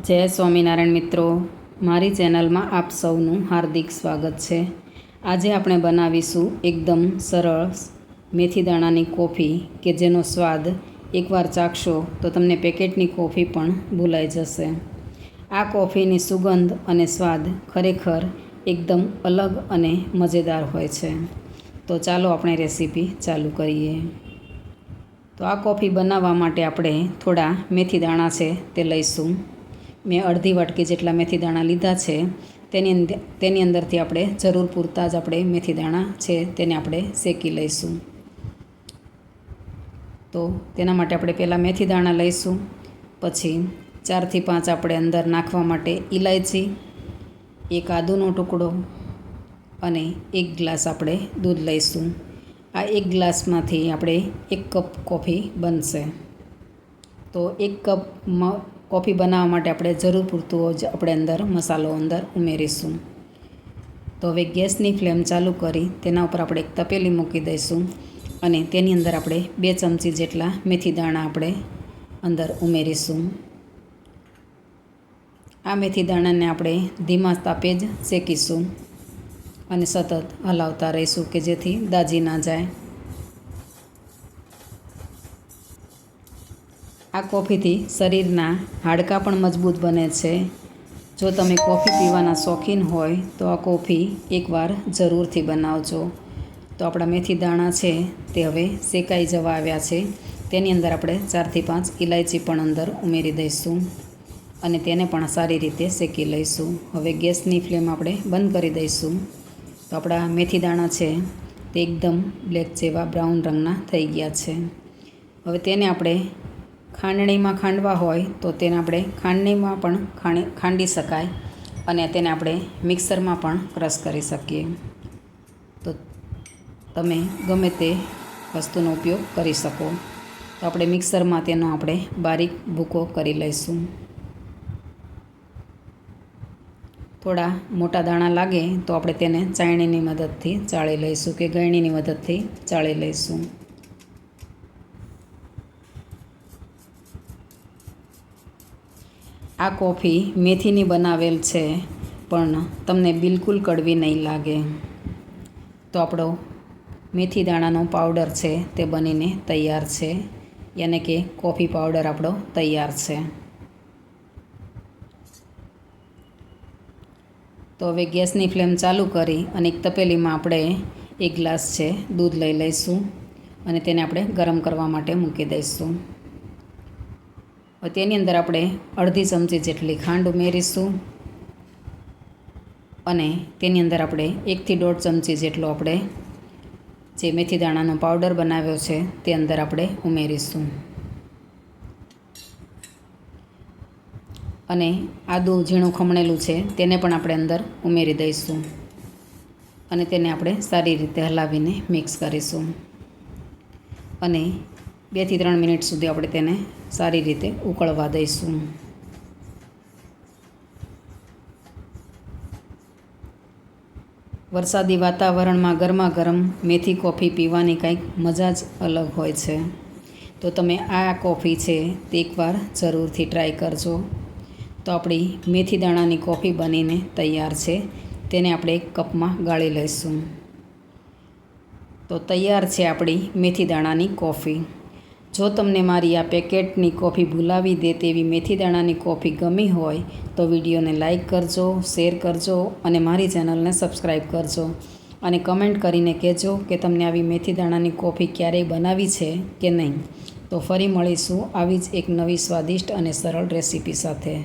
જય સ્વામિનારાયણ મિત્રો, મારી ચેનલમાં આપ સૌનું હાર્દિક સ્વાગત છે। આજે આપણે બનાવીશું એકદમ સરળ મેથી દાણાની કોફી કે જેનો સ્વાદ એકવાર ચાખશો તો તમને પેકેટની કોફી પણ ભૂલાઈ જશે। આ કોફીની સુગંધ અને સ્વાદ ખરેખર એકદમ અલગ અને મજેદાર હોય છે। તો ચાલો આપણે રેસીપી ચાલુ કરીએ। તો આ કોફી બનાવવા માટે આપણે થોડા મેથી દાણા છે તે લઈશું। મેં અડધી વાટકી જેટલા મેથી દાણા લીધા છે। તેની અંદરથી આપણે જરૂર પૂરતા જ આપણે મેથી દાણા છે તેને આપણે શેકી લઈશું। તો તેના માટે આપણે પહેલાં મેથી દાણા લઈશું, પછી 4 થી 5 આપણે અંદર નાખવા માટે ઇલાયચી, એક આદુનો ટુકડો અને 1 ગ્લાસ આપણે દૂધ લઈશું। આ 1 ગ્લાસમાંથી આપણે 1 કપ કોફી બનશે। તો 1 કપ કોફી બનાવવા માટે આપણે જરૂર પૂરતું જ આપણે અંદર મસાલો અંદર ઉમેરીશું। તો હવે ગેસની ફ્લેમ ચાલુ કરી તેના ઉપર આપણે એક તપેલી મૂકી દઈશું અને તેની અંદર આપણે 2 ચમચી જેટલા મેથી દાણા આપણે અંદર ઉમેરીશું। આ મેથી દાણાને આપણે ધીમા તાપે જ શેકીશું અને સતત હલાવતા રહીશું કે જેથી દાજી ના જાય। આ કોફીથી શરીરના હાડકાં પણ મજબૂત બને છે। જો તમે કોફી પીવાના શોખીન હોય તો આ કોફી એકવાર જરૂરથી બનાવજો। તો આપણા મેથી દાણા છે તે હવે શેકાઈ જવા આવ્યા છે। તેની અંદર આપણે 4 થી 5 ઇલાયચી પણ અંદર ઉમેરી દઈશું અને તેને પણ સારી રીતે શેકી લઈશું। હવે ગેસની ફ્લેમ આપણે બંધ કરી દઈશું। તો આપણા મેથી દાણા છે તે એકદમ બ્લેક જેવા બ્રાઉન રંગના થઈ ગયા છે। હવે તેને આપણે ખાંડણીમાં ખાંડવા હોય તો તેને આપણે ખાંડણીમાં પણ ખાંડી શકાય અને તેને આપણે મિક્સરમાં પણ ક્રશ કરી શકીએ। તો તમે ગમે તે વસ્તુનો ઉપયોગ કરી શકો। તો આપણે મિક્સરમાં તેનો આપણે બારીક ભૂકો કરી લઈશું। થોડા મોટા દાણા લાગે તો આપણે તેને ચાળણીની મદદથી ચાળી લઈશું કે ગળણીની મદદથી ચાળી લઈશું। આ કોફી મેથીની બનાવેલ છે પણ તમને બિલકુલ કડવી નહીં લાગે। તો આપણો મેથી દાણાનો પાવડર છે તે બનીને તૈયાર છે, યાને કે કોફી પાવડર આપણો તૈયાર છે। તો હવે ગેસની ફ્લેમ ચાલુ કરી અને એક તપેલીમાં આપણે 1 ગ્લાસ છે દૂધ લઈ લઈશું અને તેને આપણે ગરમ કરવા માટે મૂકી દઈશું। તેની અંદર આપણે અડધી ચમચી જેટલી ખાંડ ઉમેરીશું અને તેની અંદર આપણે 1 થી 1.5 ચમચી જેટલો આપણે જે મેથી દાણાનો પાવડર બનાવ્યો છે તે અંદર આપણે ઉમેરીશું અને આદું ઝીણું ખમણેલું છે તેને પણ આપણે અંદર ઉમેરી દઈશું અને તેને આપણે સારી રીતે હલાવીને મિક્સ કરીશું અને 2 થી 3 મિનિટ સુધી આપણે તેને સારી રીતે ઉકળવા દઈશું। વરસાદી વાતાવરણમાં ગરમા ગરમ મેથી કોફી પીવાની કંઈક મજા જ અલગ હોય છે। તો તમે આ કોફી છે તે એકવાર જરૂરથી ટ્રાય કરજો। તો આપણી મેથી દાણાની કોફી બનીને તૈયાર છે, તેને આપણે એક કપમાં ગાળી લઈશું। તો તૈયાર છે આપણી મેથી દાણાની કોફી। જો તમને મારી આ પેકેટની કોફી ભૂલાવી દે તેવી મેથી દાણાની કોફી ગમી હોય તો વિડીયોને લાઇક કરજો, શેર કરજો અને મારી ચેનલને સબસ્ક્રાઈબ કરજો અને કમેન્ટ કરીને કહેજો કે તમને આવી મેથી દાણાની કોફી ક્યારેય બનાવી છે કે નહીં। તો ફરી મળીશું આવી જ એક નવી સ્વાદિષ્ટ અને સરળ રેસીપી સાથે।